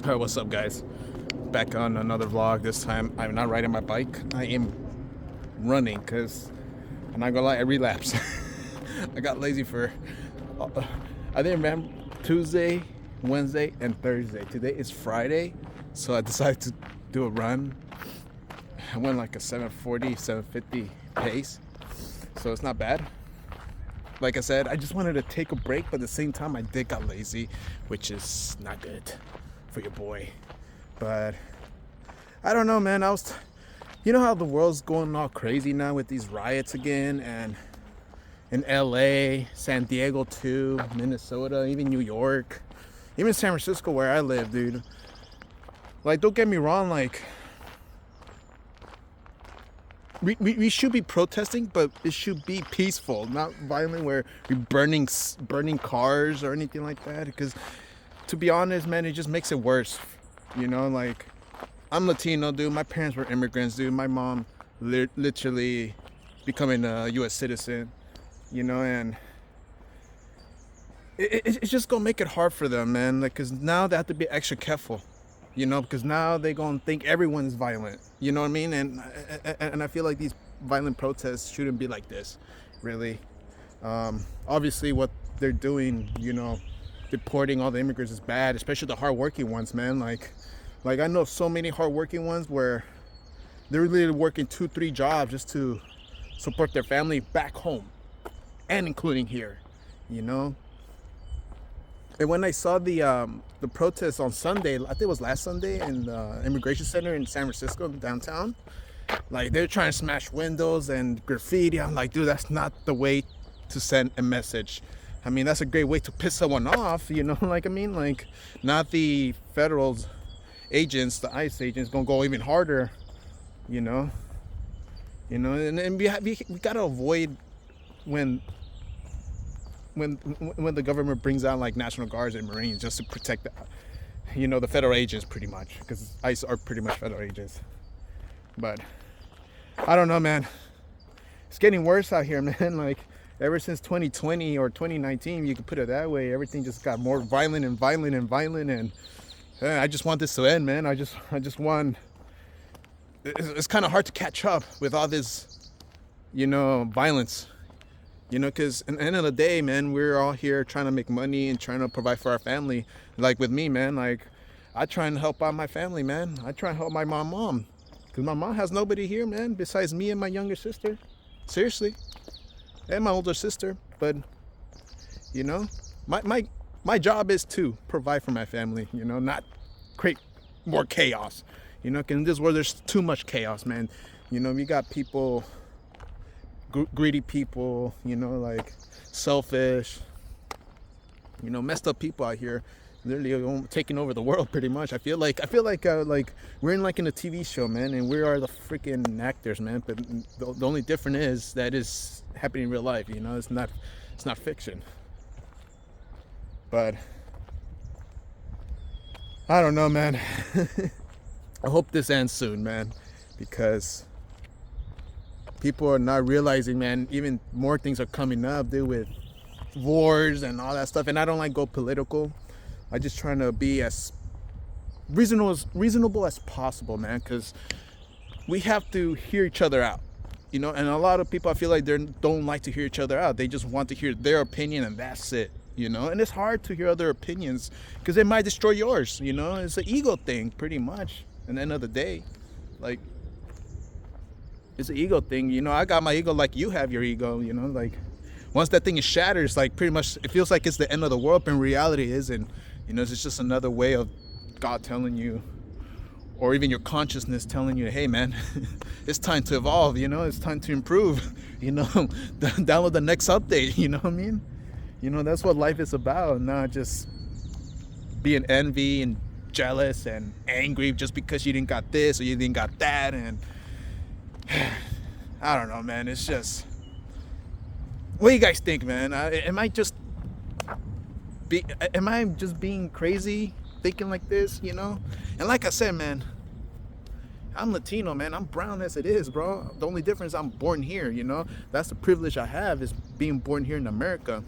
Alright, what's up, guys? Back on another vlog. This time I'm not riding my bike. I am running because I'm not gonna lie, I relapsed. I got lazy for I didn't remember Tuesday, Wednesday, and Thursday. Today is Friday, so I decided to do a run. I went like a 740, 750 pace, so it's not bad. Like I said, I just wanted to take a break, but at the same time, I did got lazy, which is not good for your boy. But I don't know, man. You know how the world's going all crazy now with these riots again, and in LA, San Diego too, Minnesota, even New York, even San Francisco where I live, dude. Like, don't get me wrong, like, we should be protesting, but it should be peaceful, not violent, where we're burning cars or anything like that. Because, to be honest, man, it just makes it worse. You know, like, I'm Latino, dude. My parents were immigrants, dude. My mom literally becoming a U.S. citizen. You know, and it's just gonna make it hard for them, man. Like, cause now they have to be extra careful. You know, because now they're gonna think everyone's violent. You know what I mean? And I feel like these violent protests shouldn't be like this, really. Obviously, what they're doing, you know, deporting all the immigrants is bad, especially the hardworking ones, man. Like I know so many hardworking ones where they're really working 2-3 jobs just to support their family back home, and including here, you know. And when I saw the protests on Sunday, I think it was last Sunday, in the immigration center in San Francisco, downtown, like, they're trying to smash windows and graffiti. I'm like, dude, that's not the way to send a message. I mean, that's a great way to piss someone off, you know. Like, I mean, like, not the federal agents, the ICE agents, gonna go even harder, you know. And we gotta avoid when the government brings out like National Guards and Marines just to protect the federal agents, pretty much, because ICE are pretty much federal agents. But I don't know, man. It's getting worse out here, man. Like, ever since 2020 or 2019, you could put it that way, everything just got more violent and violent and violent. And I just want this to end, man. I just want. It's kind of hard to catch up with all this, violence. Because at the end of the day, man, we're all here trying to make money and trying to provide for our family. Like, with me, man, like, I try and help out my family, man. I try and help my mom. Because my mom has nobody here, man, besides me and my younger sister. Seriously. And my older sister. But, my job is to provide for my family, not create more chaos. Because in this world, there's too much chaos, man. We got people, greedy people, like, selfish, messed up people out here, literally taking over the world, pretty much. I feel like we're in a TV show, man, and we are the freaking actors, man. But the only difference is that is happening in real life. It's not fiction. But I don't know, man. I hope this ends soon, man, because people are not realizing, man, even more things are coming up, dude, with wars and all that stuff. And I don't like go political. I just trying to be as reasonable as possible, man, because we have to hear each other out, and a lot of people, I feel like, they don't like to hear each other out. They just want to hear their opinion, and that's it, and it's hard to hear other opinions because it might destroy yours. It's an ego thing, pretty much. At the end of the day, like, it's an ego thing. I got my ego like you have your ego. Like, once that thing is shattered, it's like, pretty much, it feels like it's the end of the world, but in reality it isn't. It's just another way of God telling you, or even your consciousness telling you, hey, man, it's time to evolve. It's time to improve. Download the next update. You know what I mean? That's what life is about, not just being envy and jealous and angry just because you didn't got this or you didn't got that. And I don't know, man. It's just, what do you guys think, man? Am I just being crazy thinking like this? And like I said, man, I'm Latino, man. I'm brown as it is, bro. The only difference, I'm born here. That's the privilege I have, is being born here in America.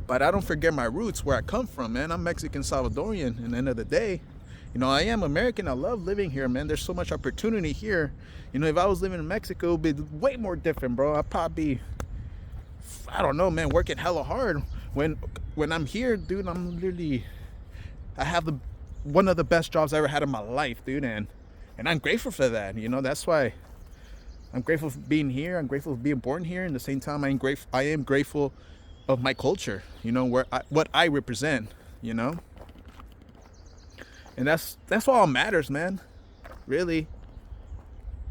But I don't forget my roots, where I come from, man. I'm Mexican Salvadorian. And at the end of the day, I am American. I love living here, man. There's so much opportunity here. If I was living in Mexico, it would be way more different, bro. I'd probably, I don't know, man, working hella hard. When I'm here, dude, I have one of the best jobs I ever had in my life, dude, and I'm grateful for that. That's why I'm grateful for being here. I'm grateful for being born here. And at the same time, I am grateful of my culture, what I represent, and that's all matters, man, really.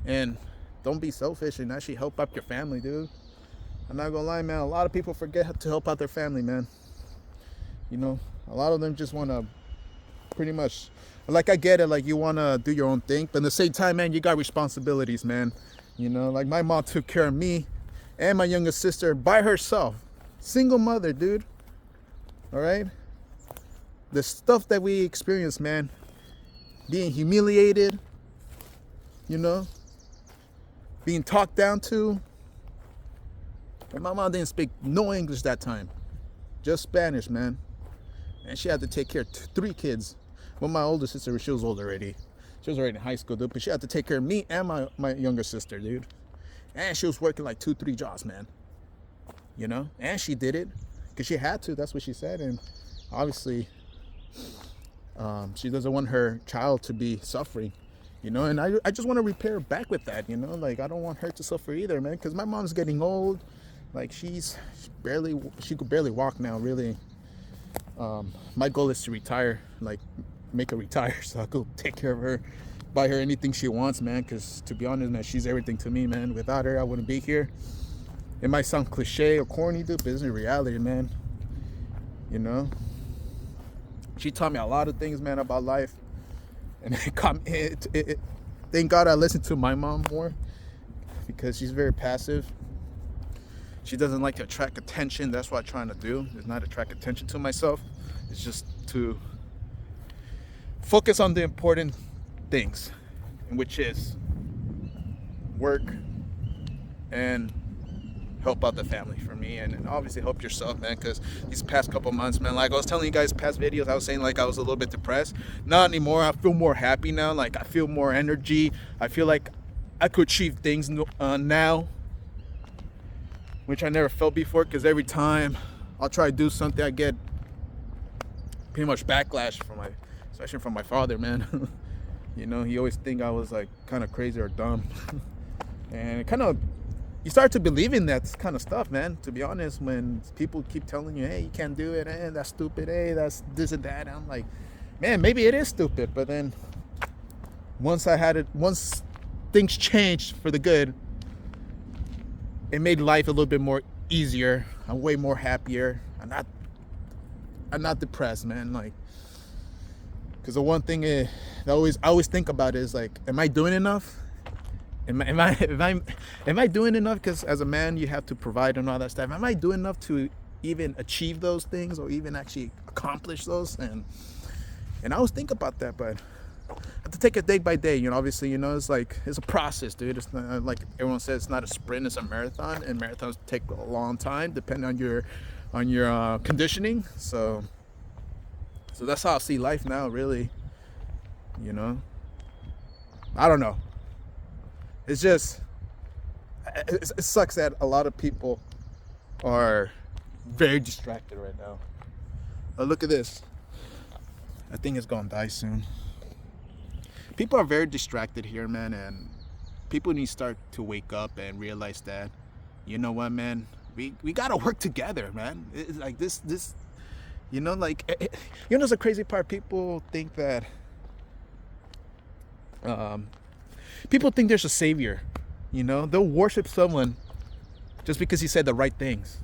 And don't be selfish and actually help out your family, dude. I'm not gonna lie, man, a lot of people forget to help out their family, man. A lot of them just want to pretty much, like, I get it, like, you want to do your own thing, but at the same time, man, you got responsibilities, man. Like, my mom took care of me and my youngest sister by herself. Single mother, dude. All right? The stuff that we experience, man. Being humiliated, being talked down to. And my mom didn't speak no English that time. Just Spanish, man. And she had to take care of 3 kids. Well, my older sister, she was old already. She was already in high school, dude. But she had to take care of me and my younger sister, dude. And she was working like 2-3 jobs, man. And she did it because she had to. That's what she said. And obviously, she doesn't want her child to be suffering, And I just want to repair back with that, Like, I don't want her to suffer either, man. Because my mom's getting old. Like, she could barely walk now, really. My goal is to retire, like, make her retire so I could take care of her, buy her anything she wants, man. Because to be honest, man, she's everything to me, man. Without her, I wouldn't be here. It might sound cliche or corny, dude, but it's a reality, man. She taught me a lot of things, man, about life. And thank God I listened to my mom more, because she's very passive. She doesn't like to attract attention. That's what I'm trying to do. It's not attract attention to myself. It's just to focus on the important things, which is work and help out the family for me, and obviously help yourself, man, because these past couple months, man, like I was telling you guys past videos, I was saying, like, I was a little bit depressed. Not anymore. I feel more happy now. Like, I feel more energy. I feel like I could achieve things now, which I never felt before, because every time I'll try to do something, I get pretty much backlash especially from my father, man. He always think I was like kind of crazy or dumb. And you start to believe in that kind of stuff, man, to be honest, when people keep telling you, hey, you can't do it, hey, that's stupid, hey, that's this and that. And I'm like, man, maybe it is stupid. But then once things changed for the good, it made life a little bit more easier. I'm way more happier. I'm not depressed, man. Like, because the one thing I always think about is, like, am I doing enough? Am I doing enough? Because as a man, you have to provide and all that stuff. Am I doing enough to even achieve those things or even actually accomplish those? And I always think about that, but I have to take it day by day. Obviously, it's like, it's a process, dude. It's not, like everyone says, it's not a sprint, it's a marathon, and marathons take a long time depending on your conditioning. So that's how I see life now, really. I don't know. It's just, it sucks that a lot of people are very distracted right now. Oh, look at this. I think it's gonna die soon. People are very distracted here, man, and people need to start to wake up and realize that, you know what, man, we gotta work together, man. It's like this, like, the crazy part. People think that, people think there's a savior, they'll worship someone just because he said the right things.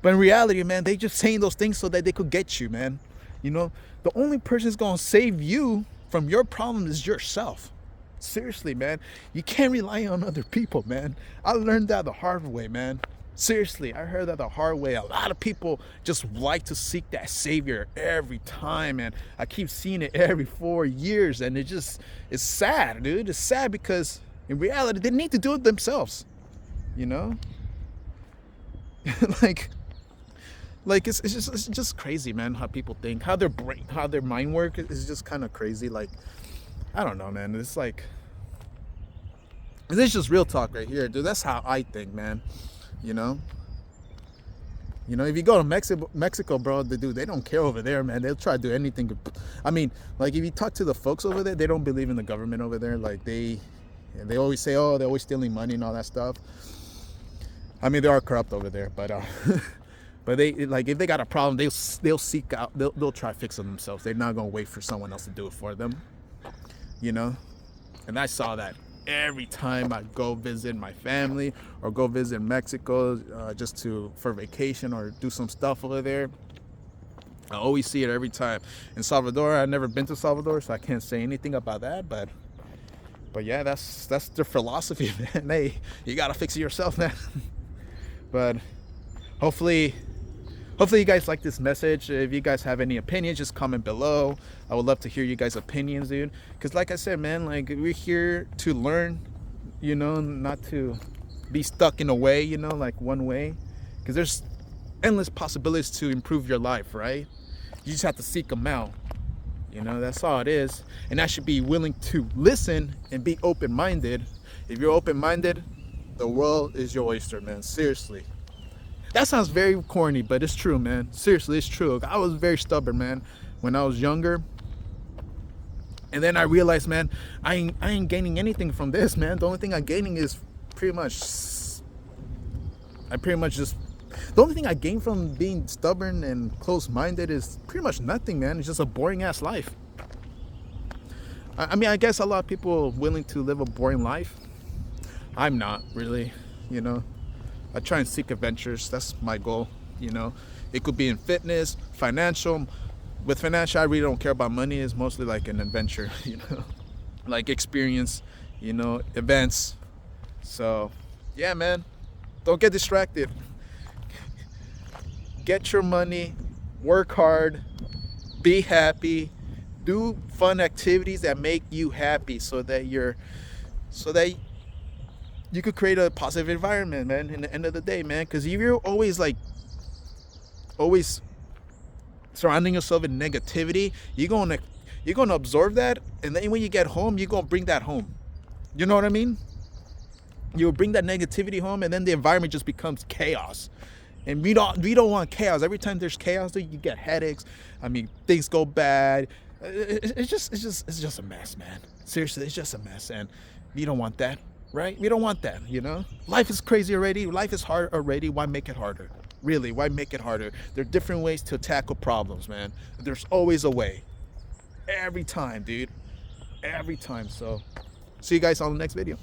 But in reality, man, they just saying those things so that they could get you, man. The only person who's gonna save you from your problem is yourself. Seriously, man. You can't rely on other people, man. I learned that the hard way, man. Seriously, I heard that the hard way. A lot of people just like to seek that savior every time, and I keep seeing it every 4 years, and it's sad, dude. It's sad because in reality, they need to do it themselves, Like, Like it's just crazy, man, how people think, how their brain, how their mind work is just kind of crazy. Like, I don't know, man. It's like, this is just real talk right here, dude. That's how I think, man. You know, if you go to Mexico, bro, dude, they don't care over there, man. They'll try to do anything. I mean, like, if you talk to the folks over there, they don't believe in the government over there. Like, they always say, oh, they're always stealing money and all that stuff. I mean, they are corrupt over there, but but they, like, if they got a problem, they'll seek out, they'll try to fix it themselves. They're not gonna wait for someone else to do it for them, you know. And I saw that every time I go visit my family or go visit Mexico, just for vacation or do some stuff over there. I always see it every time. In Salvador, I've never been to Salvador, so I can't say anything about that. But yeah, that's their philosophy, man. Hey, you gotta fix it yourself, man. But hopefully you guys like this message. If you guys have any opinions, just comment below. I would love to hear you guys' opinions, dude. Because like I said, man, like, we're here to learn, you know, not to be stuck in a way, you know, like one way. Because there's endless possibilities to improve your life, right? You just have to seek them out. You know, that's all it is. And I should be willing to listen and be open-minded. If you're open-minded, the world is your oyster, man. Seriously. That sounds very corny, but it's true, man. Seriously, it's true. I was very stubborn, man, when I was younger. And then I realized, man, I ain't gaining anything from this, man. The only thing I'm gaining is the only thing I gain from being stubborn and close-minded is pretty much nothing, man. It's just a boring-ass life. I mean, I guess a lot of people are willing to live a boring life. I'm not, really, you know. I try and seek adventures. That's my goal, you know. It could be in fitness, financial. With financial, I really don't care about money. It's mostly like an adventure, you know. Like experience, you know, events. So, yeah, man. Don't get distracted. Get your money, work hard, be happy, do fun activities that make you happy so that you could create a positive environment, man, in the end of the day, man. Because if you're always surrounding yourself with negativity, you're gonna absorb that, and then when you get home, you're gonna bring that home. You know what I mean? You'll bring that negativity home, and then the environment just becomes chaos. And we don't want chaos. Every time there's chaos, you get headaches. I mean, things go bad. It's just a mess, man. Seriously, it's just a mess, and we don't want that, right? We don't want that, you know? Life is crazy already. Life is hard already. Why make it harder? Really, why make it harder? There are different ways to tackle problems, man. There's always a way. Every time, dude. Every time. So, see you guys on the next video.